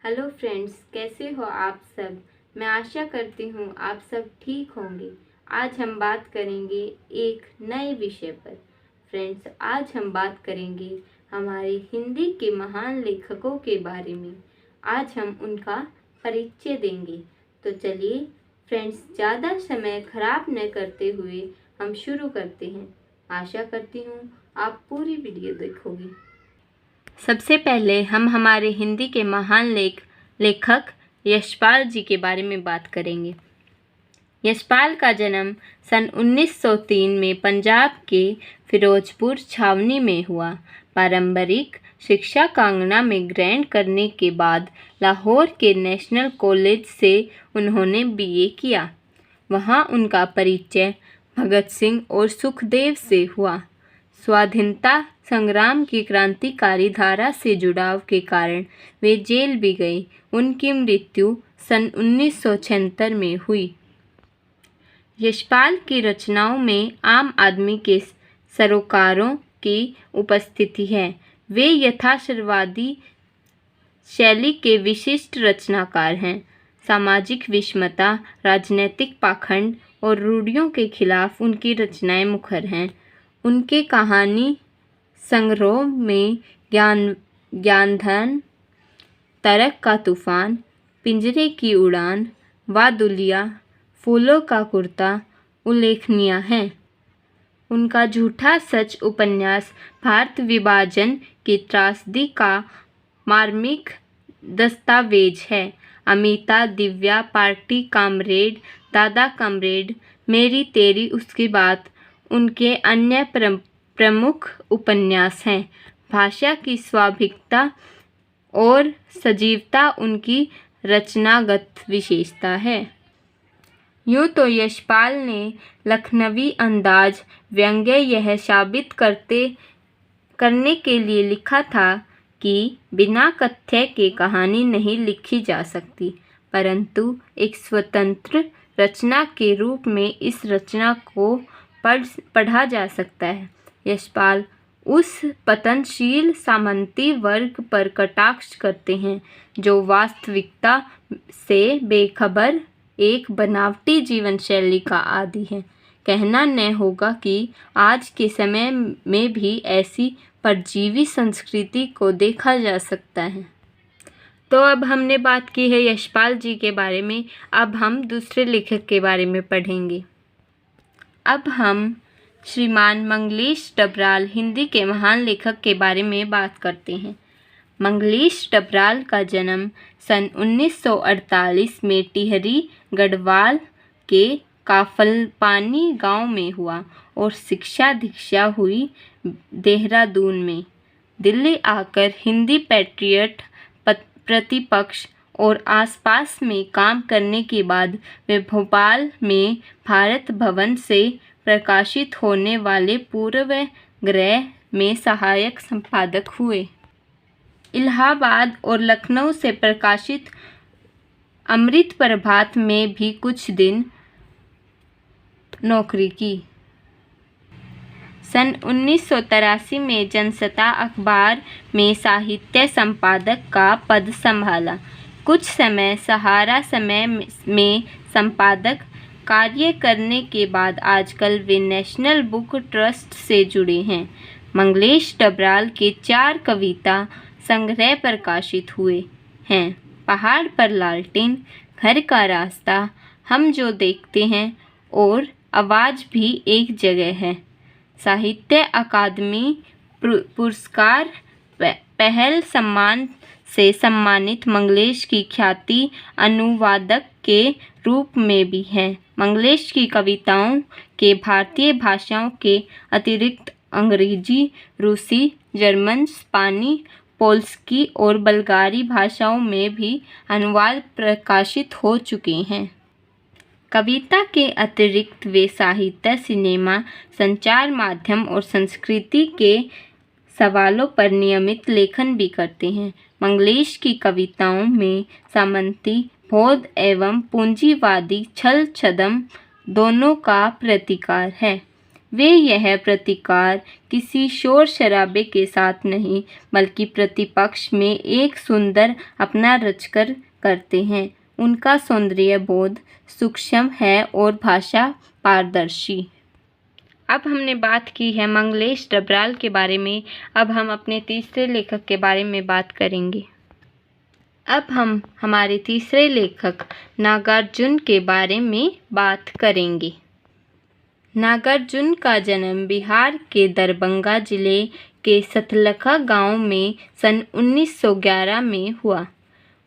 Hello friends, कैसे हो आप सब। मैं आशा करती हूँ आप सब ठीक होंगे। आज हम बात करेंगे एक नए विषय पर। फ्रेंड्स, आज हम बात करेंगे हमारे हिंदी के महान लेखकों के बारे में। आज हम उनका परिचय देंगे। तो चलिए फ्रेंड्स, ज़्यादा समय खराब न करते हुए हम शुरू करते हैं। आशा करती हूँ आप पूरी वीडियो देखोगे। सबसे पहले हम हमारे हिंदी के महान लेखक यशपाल जी के बारे में बात करेंगे। यशपाल का जन्म सन 1903 में पंजाब के फिरोजपुर छावनी में हुआ। पारंपरिक शिक्षा कांगड़ा में ग्रहण करने के बाद लाहौर के नेशनल कॉलेज से उन्होंने बीए किया। वहाँ उनका परिचय भगत सिंह और सुखदेव से हुआ। स्वाधीनता संग्राम की क्रांतिकारी धारा से जुड़ाव के कारण वे जेल भी गए। उनकी मृत्यु सन 1976 में हुई। यशपाल की रचनाओं में आम आदमी के सरोकारों की उपस्थिति है। वे यथार्थवादी शैली के विशिष्ट रचनाकार हैं। सामाजिक विषमता, राजनीतिक पाखंड और रूढ़ियों के खिलाफ उनकी रचनाएं मुखर हैं। उनके कहानी संग्रह में ज्ञानधन, तरक का तूफान, पिंजरे की उड़ान, वादुलिया, फूलों का कुर्ता उल्लेखनीय हैं। उनका झूठा सच उपन्यास भारत विभाजन की त्रासदी का मार्मिक दस्तावेज है। अमिता, दिव्या, पार्टी कामरेड, दादा कामरेड, मेरी तेरी उसकी बात उनके अन्य प्रमुख उपन्यास हैं। भाषा की स्वाभाविकता और सजीवता उनकी रचनागत विशेषता है। यूँ तो यशपाल ने लखनवी अंदाज व्यंग्य यह साबित करने के लिए लिखा था कि बिना कथ्य के कहानी नहीं लिखी जा सकती, परंतु एक स्वतंत्र रचना के रूप में इस रचना को पढ़ा जा सकता है। यशपाल उस पतनशील सामंती वर्ग पर कटाक्ष करते हैं जो वास्तविकता से बेखबर एक बनावटी जीवन शैली का आदी है। कहना न होगा कि आज के समय में भी ऐसी परजीवी संस्कृति को देखा जा सकता है। तो अब हमने बात की है यशपाल जी के बारे में। अब हम दूसरे लेखक के बारे में पढ़ेंगे। अब हम श्रीमान मंगलेश डबराल, हिंदी के महान लेखक के बारे में बात करते हैं। मंगलेश डबराल का जन्म सन 1948 में टिहरी गढ़वाल के काफलपानी गांव में हुआ और शिक्षा दीक्षा हुई देहरादून में। दिल्ली आकर हिंदी पैट्रियट प्रतिपक्ष और आसपास में काम करने के बाद वे भोपाल में भारत भवन से प्रकाशित होने वाले पूर्वग्रह में सहायक संपादक हुए। इलाहाबाद और लखनऊ से प्रकाशित अमृत प्रभात में भी कुछ दिन नौकरी की। सन 1983 में जनसत्ता अखबार में साहित्य संपादक का पद संभाला। कुछ समय सहारा समय में संपादक कार्य करने के बाद आजकल वे नेशनल बुक ट्रस्ट से जुड़े हैं। मंगलेश डबराल के 4 कविता संग्रह प्रकाशित हुए हैं। पहाड़ पर लालटेन, घर का रास्ता, हम जो देखते हैं और आवाज़ भी एक जगह है। साहित्य अकादमी पुरस्कार पहल सम्मान से सम्मानित मंगलेश की ख्याति अनुवादक के रूप में भी है। मंगलेश की कविताओं के भारतीय भाषाओं के अतिरिक्त अंग्रेजी, रूसी, जर्मन, स्पेनी, पोल्स्की और बल्गारी भाषाओं में भी अनुवाद प्रकाशित हो चुके हैं। कविता के अतिरिक्त वे साहित्य, सिनेमा, संचार माध्यम और संस्कृति के सवालों पर नियमित लेखन भी करते हैं। मंगलेश की कविताओं में सामंती, बौद्ध एवं पूंजीवादी छल छद्म दोनों का प्रतिकार है। वे यह प्रतिकार किसी शोर शराबे के साथ नहीं बल्कि प्रतिपक्ष में एक सुंदर अपना रचकर करते हैं। उनका सौंदर्य बोध सूक्ष्म है और भाषा पारदर्शी। अब हमने बात की है मंगलेश डबराल के बारे में। अब हम अपने तीसरे लेखक के बारे में बात करेंगे। अब हम हमारे तीसरे लेखक नागार्जुन के बारे में बात करेंगे। नागार्जुन का जन्म बिहार के दरभंगा जिले के सतलखा गांव में सन 1911 में हुआ।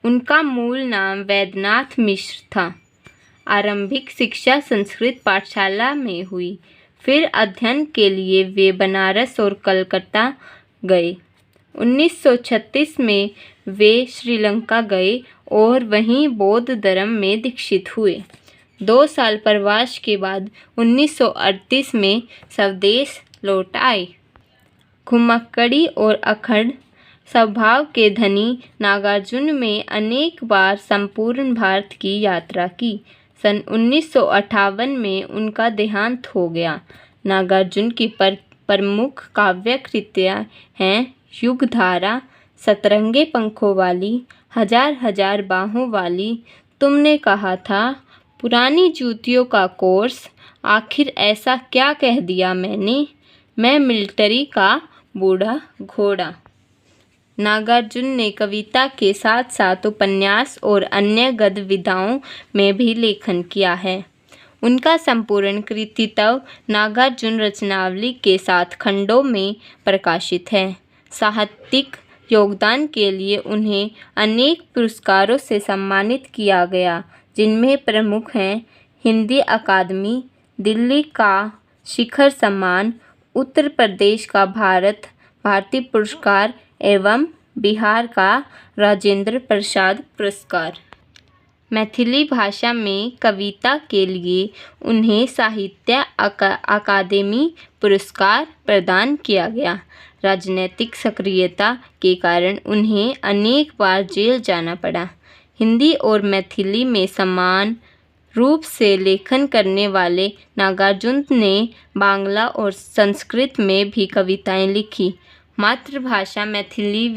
उनका मूल नाम वैद्यनाथ मिश्र था। आरंभिक शिक्षा संस्कृत पाठशाला में हुई। फिर अध्ययन के लिए वे बनारस और कलकत्ता गए। 1936 में वे श्रीलंका गए और वहीं बौद्ध धर्म में दीक्षित हुए। 2 साल प्रवास के बाद 1938 में स्वदेश लौट आए। घुमक्कड़ी और अखंड स्वभाव के धनी नागार्जुन में अनेक बार संपूर्ण भारत की यात्रा की। सन 1958 में उनका देहांत हो गया। नागार्जुन की प्रमुख काव्य कृतियाँ हैं युगधारा, सतरंगे पंखों वाली, हजार हजार बाहों वाली, तुमने कहा था, पुरानी जूतियों का कोर्स, आखिर ऐसा क्या कह दिया मैंने, मैं मिलिट्री का बूढ़ा घोड़ा। नागार्जुन ने कविता के साथ साथ उपन्यास और अन्य गद्य विधाओं में भी लेखन किया है। उनका संपूर्ण कृतित्व नागार्जुन रचनावली के 7 खंडों में प्रकाशित है। साहित्यिक योगदान के लिए उन्हें अनेक पुरस्कारों से सम्मानित किया गया, जिनमें प्रमुख हैं हिंदी अकादमी, दिल्ली का शिखर सम्मान, उत्तर प्रदेश का भारतीय पुरस्कार एवं बिहार का राजेंद्र प्रसाद पुरस्कार। मैथिली भाषा में कविता के लिए उन्हें साहित्य अकादमी पुरस्कार प्रदान किया गया। राजनीतिक सक्रियता के कारण उन्हें अनेक बार जेल जाना पड़ा। हिंदी और मैथिली में समान रूप से लेखन करने वाले नागार्जुन ने बांग्ला और संस्कृत में भी कविताएं लिखी। मातृभाषा मैथिली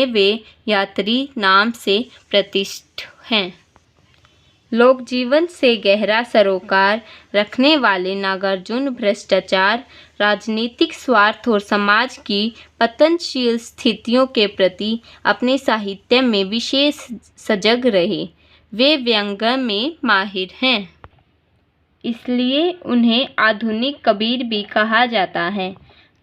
वे यात्री नाम से प्रतिष्ठित हैं। लोक जीवन से गहरा सरोकार रखने वाले नागार्जुन भ्रष्टाचार, राजनीतिक स्वार्थ और समाज की पतनशील स्थितियों के प्रति अपने साहित्य में विशेष सजग रहे। वे व्यंग में माहिर हैं, इसलिए उन्हें आधुनिक कबीर भी कहा जाता है।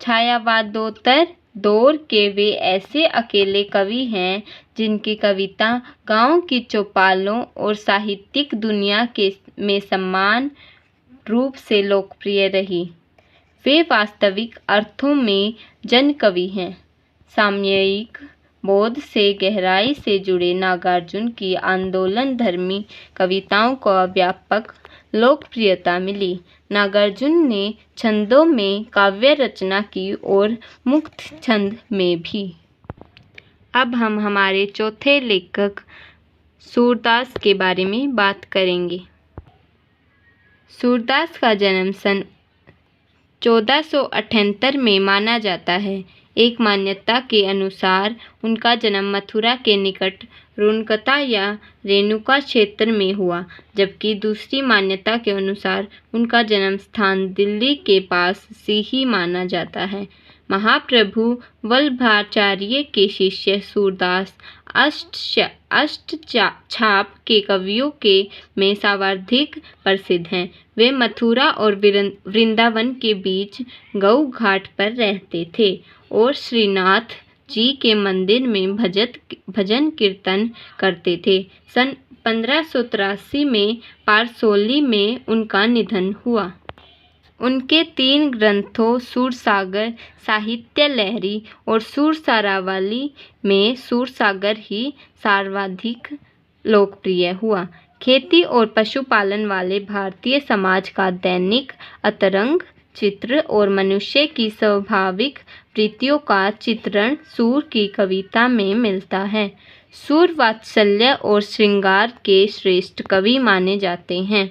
छायावादोत्तर दौर के वे ऐसे अकेले कवि हैं जिनकी कविता गांव की चौपालों और साहित्यिक दुनिया में समान रूप से लोकप्रिय रही। वे वास्तविक अर्थों में जनकवि हैं। सामयिक बोध से गहराई से जुड़े नागार्जुन की आंदोलन धर्मी कविताओं को व्यापक लोकप्रियता मिली। नागार्जुन ने छंदों में काव्य रचना की और मुक्त छंद में भी। अब हम हमारे चौथे लेखक सूरदास के बारे में बात करेंगे। सूरदास का जन्म सन 1478 में माना जाता है। एक मान्यता के अनुसार उनका जन्म मथुरा के निकट रुनकता या रेणुका क्षेत्र में हुआ, जबकि दूसरी मान्यता के अनुसार उनका जन्म स्थान दिल्ली के पास सीही माना जाता है। महाप्रभु वल्लभाचार्य के शिष्य सूरदास अष्टछाप के कवियों के में सर्वाधिक प्रसिद्ध हैं। वे मथुरा और वृंदावन के बीच गऊ घाट पर रहते थे और श्रीनाथ जी के मंदिर में भजन कीर्तन करते थे। सन 1583 में पारसौली में उनका निधन हुआ। उनके 3 ग्रंथों सूरसागर, साहित्य लहरी और सूरसारावली में सूरसागर ही सर्वाधिक लोकप्रिय हुआ। खेती और पशुपालन वाले भारतीय समाज का दैनिक अंतरंग चित्र और मनुष्य की स्वाभाविक वृत्तियों का चित्रण सूर की कविता में मिलता है। सूर वात्सल्य और श्रृंगार के श्रेष्ठ कवि माने जाते हैं।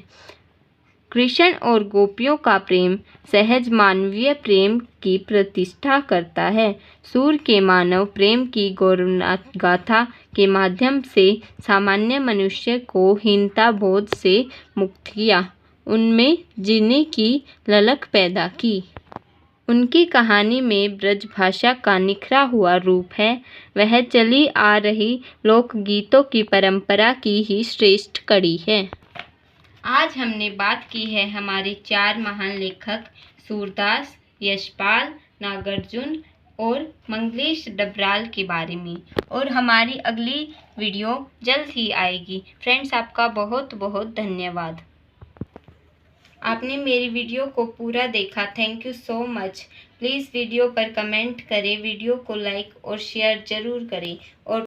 कृष्ण और गोपियों का प्रेम सहज मानवीय प्रेम की प्रतिष्ठा करता है। सूर के मानव प्रेम की गौरवनाथ गाथा के माध्यम से सामान्य मनुष्य को हीनता बोध से मुक्त किया, उनमें जीने की ललक पैदा की। उनकी कहानी में ब्रजभाषा का निखरा हुआ रूप है। वह चली आ रही लोकगीतों की परंपरा की ही श्रेष्ठ कड़ी है। आज हमने बात की है हमारे 4 महान लेखक सूरदास, यशपाल, नागार्जुन और मंगलेश डबराल के बारे में, और हमारी अगली वीडियो जल्द ही आएगी। फ्रेंड्स, आपका बहुत बहुत धन्यवाद। आपने मेरी वीडियो को पूरा देखा, thank you so much. Please video पर कमेंट करें, वीडियो को लाइक और शेयर ज़रूर करें और